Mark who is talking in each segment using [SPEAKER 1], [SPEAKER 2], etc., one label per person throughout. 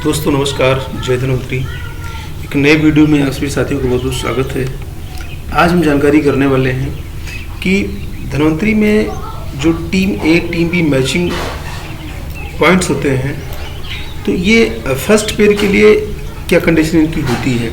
[SPEAKER 1] दोस्तों नमस्कार, जय धन्वंतरी। एक नए वीडियो में आप सभी साथियों को बहुत बहुत स्वागत है। आज हम जानकारी करने वाले हैं कि धन्वंतरी में जो team A team be matching points होते हैं, तो ये फर्स्ट पेयर के लिए क्या कंडीशन इनकी होती है।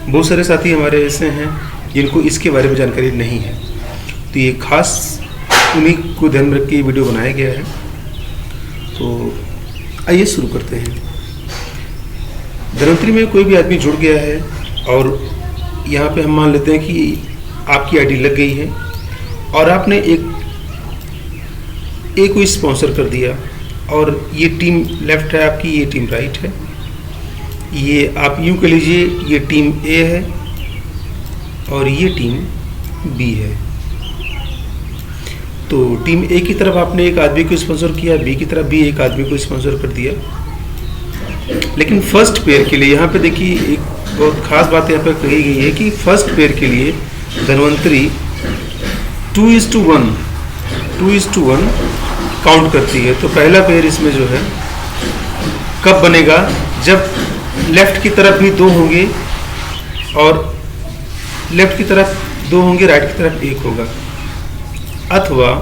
[SPEAKER 1] बहुत सारे साथी हमारे ऐसे हैं जिनको इसके बारे में जानकारी नहीं है, तो ये खास उन्हीं को ध्यान में रख के वीडियो बनाया गया है। तो आइए शुरू करते हैं। धन्वंतरी में कोई भी आदमी जुड़ गया है और यहाँ पे हम मान लेते हैं कि आपकी आईडी लग गई है और आपने एक को स्पॉन्सर कर दिया और ये टीम लेफ्ट है आपकी, ये टीम राइट है। ये आप यूँ कह लीजिए ये टीम ए है और ये टीम बी है। तो टीम ए की तरफ आपने एक आदमी को स्पॉन्सर किया, बी की तरफ भी एक आदमी को स्पॉन्सर कर दिया। लेकिन फर्स्ट पेयर के लिए यहाँ पे देखिए एक बहुत खास बात यहाँ पे कही गई है कि फर्स्ट पेयर के लिए धन्वंतरी 2:1 काउंट करती है। तो पहला पेयर इसमें जो है कब बनेगा, जब लेफ्ट की तरफ भी 2 होंगे और लेफ्ट की तरफ 2 होंगे, राइट की तरफ 1 होगा। अथवा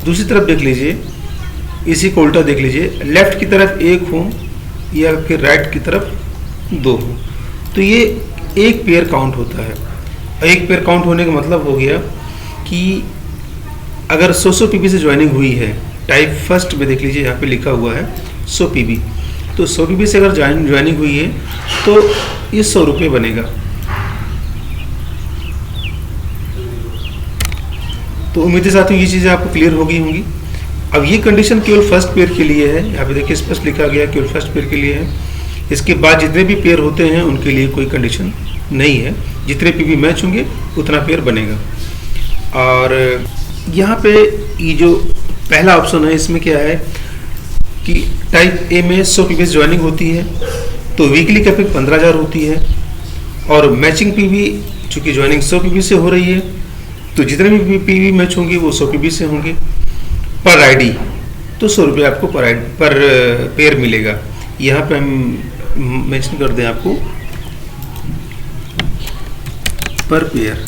[SPEAKER 1] दूसरी तरफ देख लीजिए, इसी को उल्टा देख लीजिए, लेफ्ट की तरफ 1 हो या फिर राइट की तरफ 2 हो, तो ये एक पेयर काउंट होता है। एक पेयर काउंट होने का मतलब हो गया कि अगर 100 पीबी से ज्वाइनिंग हुई है, टाइप फर्स्ट में देख लीजिए यहाँ पे लिखा हुआ है 100 पीबी, तो 100 पीबी से अगर ज्वाइनिंग हुई है तो ये 100 रुपये बनेगा। तो उम्मीद है साथियों ये चीज़ें आपको क्लियर हो गई होंगी। अब ये कंडीशन केवल फर्स्ट पेयर के लिए है, यहाँ पे देखिए स्पष्ट लिखा गया केवल फर्स्ट पेयर के लिए है। इसके बाद जितने भी पेयर होते हैं उनके लिए कोई कंडीशन नहीं है, जितने पीबी मैच होंगे उतना पेयर बनेगा। और यहाँ पे ये जो पहला ऑप्शन है इसमें क्या है कि टाइप ए में 100 पीबी ज्वाइनिंग होती है तो वीकली कैपिंग 15,000 होती है और मैचिंग पीबी चूँकि ज्वाइनिंग 100 पीबी से हो रही है तो जितने भी पीबी मैच होंगे वो 100 पीबी से होंगे पर आईडी, तो 100 रुपये आपको पर पेयर मिलेगा। यहाँ पे हम मेंशन कर दें आपको पर पेयर।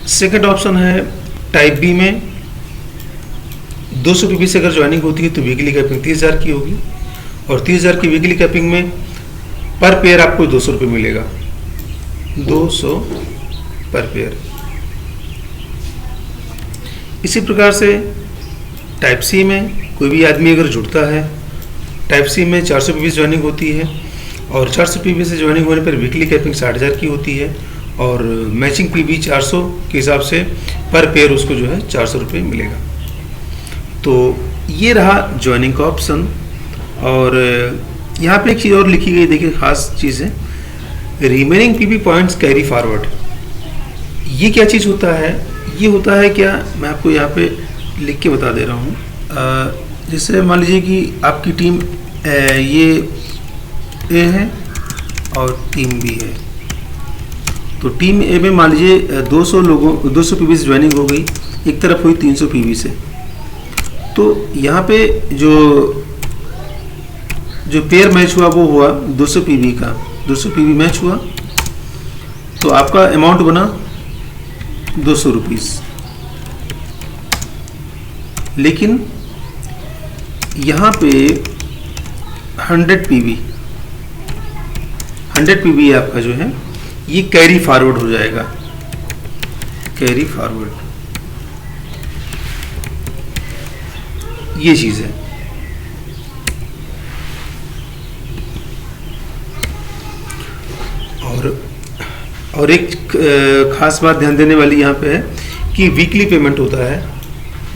[SPEAKER 1] सेकंड ऑप्शन है टाइप बी में 200 पीबी से अगर ज्वाइनिंग होती है तो वीकली कैपिंग 30,000 की होगी और 30,000 की वीकली कैपिंग में पर पेयर आपको 200 रुपये मिलेगा, 200 पर पेयर। इसी प्रकार से टाइप सी में कोई भी आदमी अगर जुड़ता है, टाइप सी में 400 पीबी ज्वाइनिंग होती है और 400 पीबी से ज्वाइनिंग होने पर वीकली कैपिंग 60,000 की होती है और मैचिंग पीबी 400 के हिसाब से पर पेयर उसको जो है 400 रुपये मिलेगा। तो ये रहा ज्वाइनिंग का ऑप्शन। और यहाँ पे एक चीज़ और लिखी गई, देखिए खास चीज़ है, remaining PB points carry forward. ये क्या चीज़ होता है, ये होता है क्या, मैं आपको यहाँ पे लिख के बता दे रहा हूँ। जैसे मान लीजिए कि आपकी टीम ये ए है और टीम बी है, तो टीम ए में मान लीजिए 200 पीबी से ज्वाइनिंग हो गई, एक तरफ हुई 300 पीबी से। तो यहाँ पे जो पेयर मैच हुआ वो हुआ 200 पीबी का, 200 पीबी मैच हुआ तो आपका अमाउंट बना 200 रुपीज़। लेकिन यहाँ पे 100 पीबी आपका जो है ये कैरी फॉरवर्ड हो जाएगा, कैरी फॉरवर्ड ये चीज़ है। और एक खास बात ध्यान देने वाली यहाँ पे है कि वीकली पेमेंट होता है।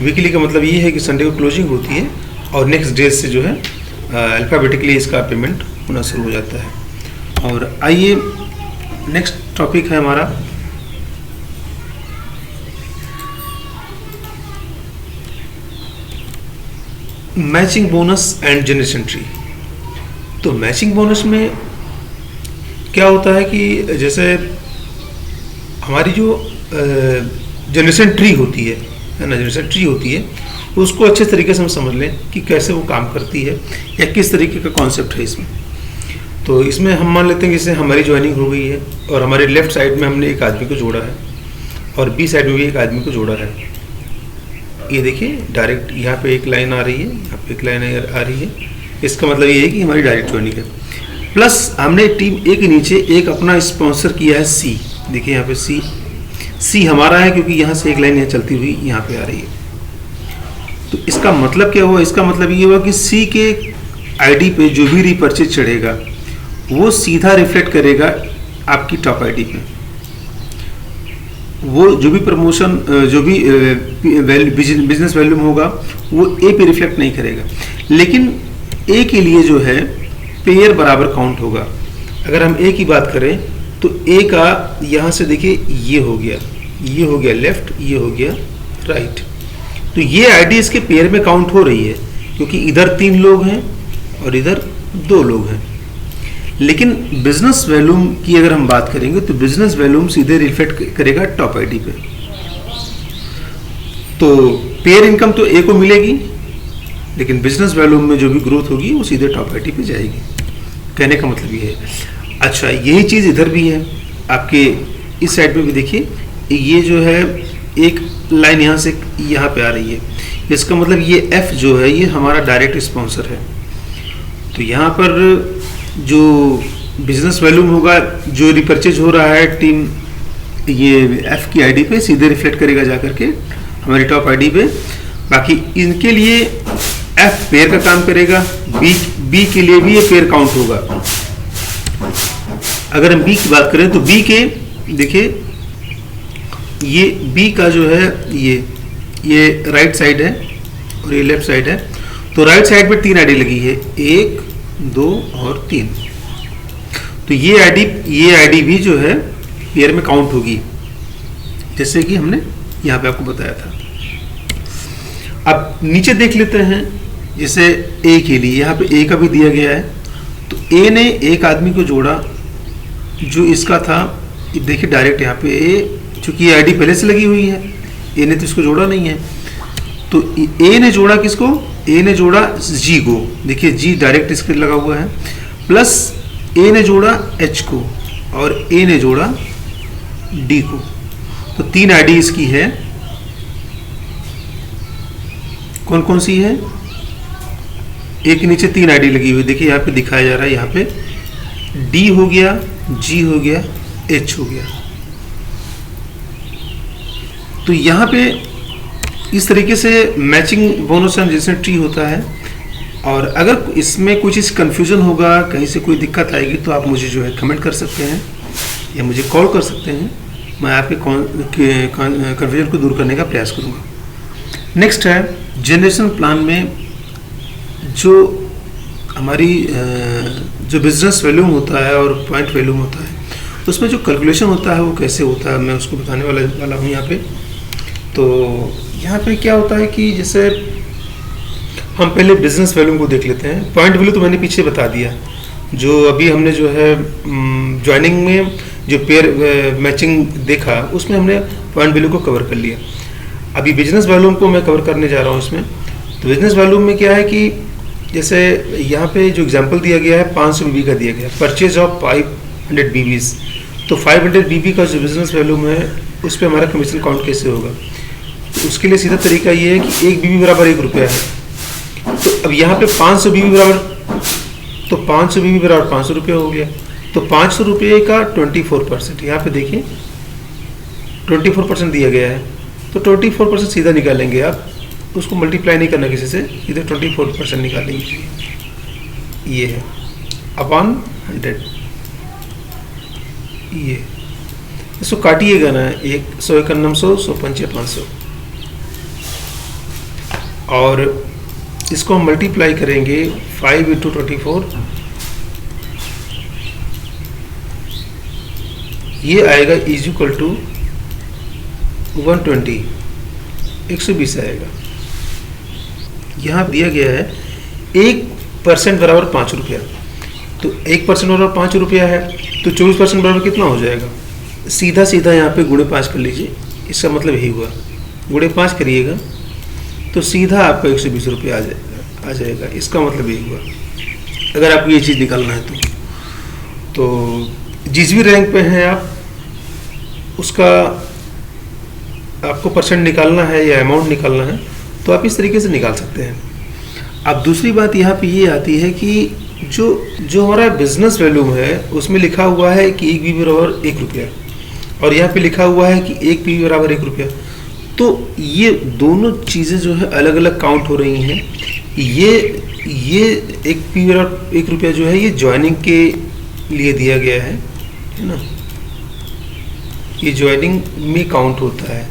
[SPEAKER 1] वीकली का मतलब ये है कि संडे को क्लोजिंग होती है और नेक्स्ट डे से जो है अल्फ़ाबेटिकली इसका पेमेंट होना शुरू हो जाता है। और आइए नेक्स्ट टॉपिक है हमारा matching bonus and generation tree. तो मैचिंग बोनस में क्या होता है कि जैसे हमारी जो जनरेशन ट्री होती है ना, जनरेशन ट्री होती है उसको अच्छे तरीके से हम समझ लें कि कैसे वो काम करती है या किस तरीके का कॉन्सेप्ट है इसमें। तो इसमें हम मान लेते हैं कि जैसे हमारी ज्वाइनिंग हो गई है और हमारे लेफ्ट साइड में हमने एक आदमी को जोड़ा है और बी साइड में भी एक आदमी को जोड़ा है। ये देखिए डायरेक्ट यहाँ पे एक लाइन आ रही है, यहाँ पे एक लाइन आ रही है। इसका मतलब ये है कि हमारी डायरेक्ट ज्वाइनिंग है। प्लस हमने टीम ए के नीचे एक अपना स्पॉन्सर किया है सी। देखिए यहाँ पे सी हमारा है क्योंकि यहाँ से एक लाइन यहाँ चलती हुई यहाँ पे आ रही है। तो इसका मतलब क्या हुआ? इसका मतलब ये हुआ कि सी के आईडी पे जो भी रीपर्चेज चढ़ेगा वो सीधा रिफ्लेक्ट करेगा आपकी टॉप आईडी पे। वो जो भी प्रमोशन जो भी बिजनेस वैल्यूम होगा वो ए पे रिफ्लेक्ट नहीं करेगा, लेकिन ए के लिए जो है पेयर बराबर काउंट होगा। अगर हम ए की बात करें तो ए का यहाँ से देखिए ये हो गया लेफ्ट, ये हो गया राइट। तो ये आईडी इसके पेयर में काउंट हो रही है क्योंकि इधर 3 लोग हैं और इधर 2 लोग हैं। लेकिन बिजनेस वैल्यूम की अगर हम बात करेंगे तो बिजनेस वैल्यूम सीधे रिफ्लेक्ट करेगा टॉप आईडी पे। तो पेयर इनकम तो ए को मिलेगी, लेकिन बिजनेस वैल्यूम में जो भी ग्रोथ होगी वो सीधे टॉप आईडी पे जाएगी। कहने का मतलब ये है। अच्छा, यही चीज़ इधर भी है, आपके इस साइड में भी देखिए, ये जो है एक लाइन यहाँ से यहाँ पे आ रही है। इसका मतलब ये एफ जो है ये हमारा डायरेक्ट स्पॉन्सर है। तो यहाँ पर जो बिजनेस वैल्यूम होगा, जो रिपर्चेज हो रहा है टीम ये एफ की आईडी पे, सीधे रिफ्लेक्ट करेगा जाकर के हमारी टॉप आईडी पे। बाकी इनके लिए एफ पेयर का काम करेगा, बी के लिए भी ये पेयर काउंट होगा। अगर हम बी की बात करें तो बी के देखिए, ये बी का जो है ये राइट साइड है और ये लेफ्ट साइड है। तो राइट साइड पे 3 आईडी लगी है, 1 2 और 3। तो ये आईडी भी जो है पेयर में काउंट होगी, जैसे कि हमने यहाँ पे आपको बताया था। अब नीचे देख लेते हैं, जैसे ए के लिए यहाँ पे ए का भी दिया गया है। तो ए ने एक आदमी को जोड़ा जो इसका था, देखिए डायरेक्ट यहाँ पे ए, चूंकि ये आईडी पहले से लगी हुई है, ए ने तो इसको जोड़ा नहीं है। तो ए ने जोड़ा किसको? ए ने जोड़ा जी को, देखिए जी डायरेक्ट इसके लगा हुआ है। प्लस ए ने जोड़ा एच को और ए ने जोड़ा डी को। तो 3 आईडी इसकी है। कौन कौन सी है? ए के नीचे 3 आईडी लगी हुई, देखिए यहाँ पे दिखाया जा रहा है। यहाँ पे डी हो गया, जी हो गया, एच हो गया। तो यहाँ पे इस तरीके से matching bonus and adjacent tree होता है। और अगर इसमें कुछ इस कंफ्यूजन होगा, कहीं से कोई दिक्कत आएगी, तो आप मुझे जो है कमेंट कर सकते हैं या मुझे कॉल कर सकते हैं। मैं आपके कन्फ्यूजन को दूर करने का प्रयास करूँगा। नेक्स्ट है जनरेशन प्लान में जो हमारी जो बिजनेस वैल्यूम होता है और पॉइंट वैल्यूम होता है, उसमें जो कैलकुलेशन होता है वो कैसे होता है, मैं उसको बताने वाला हूँ यहाँ पे। तो यहाँ पे क्या होता है कि जैसे हम पहले बिजनेस वैल्यूम को देख लेते हैं। पॉइंट वैल्यू तो मैंने पीछे बता दिया, जो अभी हमने जो है ज्वाइनिंग में जो पेयर मैचिंग देखा उसमें हमने पॉइंट वैल्यू को कवर कर लिया। अभी बिजनेस वैल्यूम को मैं कवर करने जा रहा हूँ इसमें। तो बिजनेस वैल्यूम में क्या है कि जैसे यहाँ पे जो एग्जांपल दिया गया है 500 बीबी का दिया गया, परचेज ऑफ 500 बीबीज। तो 500 बीबी का जो बिजनेस वैल्यूम है उस पर हमारा कमीशन काउंट कैसे होगा? तो उसके लिए सीधा तरीका ये है कि 1 बीबी बराबर 1 रुपया है। तो अब यहाँ पे 500 बीबी बराबर, तो 500 बीबी बराबर 500 रुपया हो गया। तो 500 रुपये का 24%, यहाँ पे देखिए 24% दिया गया है। तो 24% सीधा निकालेंगे आप, उसको मल्टीप्लाई नहीं करना किसी से, सीधे 24% निकालेंगे। ये है अपॉन 100। ये इसको काटिएगा ना, 100 1 900, 100 5 500, और इसको हम मल्टीप्लाई करेंगे 5 × 24। ये आएगा इज इक्वल टू 120, 120 आएगा। यहाँ दिया गया है 1% बराबर 5 रुपया। तो 1% बराबर 5 रुपया है, तो 24% बराबर कितना हो जाएगा? सीधा सीधा यहाँ पे गुणे 5 कर लीजिए, इसका मतलब यही हुआ। गुणे 5 करिएगा तो सीधा आपका 120 रुपये आ जाएगा। इसका मतलब ये हुआ, अगर आपको ये चीज़ निकालना है तो जिस भी रैंक पे हैं आप, उसका आपको परसेंट निकालना है या अमाउंट निकालना है तो आप इस तरीके से निकाल सकते हैं। अब दूसरी बात यहाँ पे ये आती है कि जो हमारा बिजनेस वैल्यूम है उसमें लिखा हुआ है कि 1 पीवी बराबर 1 रुपया, और यहाँ पे लिखा हुआ है कि 1 पीवी बराबर 1 रुपया। तो ये दोनों चीज़ें जो है अलग अलग काउंट हो रही हैं। ये 1 पीवी बराबर 1 रुपया जो है ये ज्वाइनिंग के लिए दिया गया है ना, ये ज्वाइनिंग में काउंट होता है।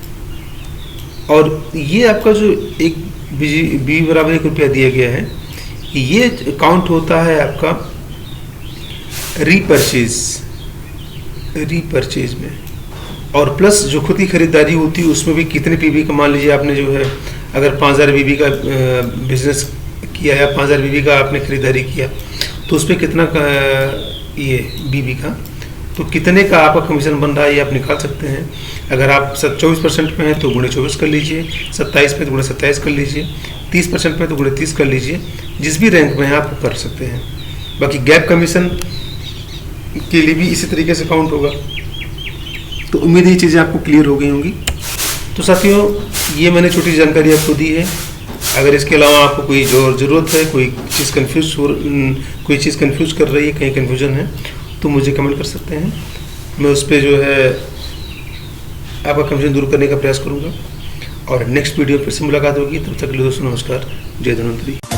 [SPEAKER 1] और ये आपका जो 1 बी बराबर 1 रुपया दिया गया है ये काउंट होता है आपका रीपरचेज में। और प्लस जो खुद की खरीदारी होती है उसमें भी कितने पीवी का, मान लीजिए आपने जो है अगर 5000 बीबी का बिजनेस किया या 5000 बीबी का आपने खरीदारी किया तो उस पर कितना का ये बीबी का, तो कितने का आपका कमीशन बन रहा है ये आप निकाल सकते हैं। अगर आप 24% में हैं तो गुणे 24 कर लीजिए, 27 पे तो गुणे 27 कर लीजिए, 30% में तो गुणे 30 कर लीजिए। जिस भी रैंक में है आप कर सकते हैं। बाकी गैप कमीशन के लिए भी इसी तरीके से काउंट होगा। तो उम्मीद है ये चीज़ें आपको क्लियर हो गई होंगी। तो साथियों, ये मैंने छोटी जानकारी आपको दी है। अगर इसके अलावा आपको कोई ज़रूरत है, कोई चीज़ कन्फ्यूज़ कर रही है, कहीं कन्फ्यूजन है, तो मुझे कमेंट कर सकते हैं। मैं उस पर जो है आपका कन्फ्यूजन दूर करने का प्रयास करूँगा। और नेक्स्ट वीडियो फिर से मुलाकात होगी। तब तक के लिए दोस्तों नमस्कार, जय धन्वंतरी।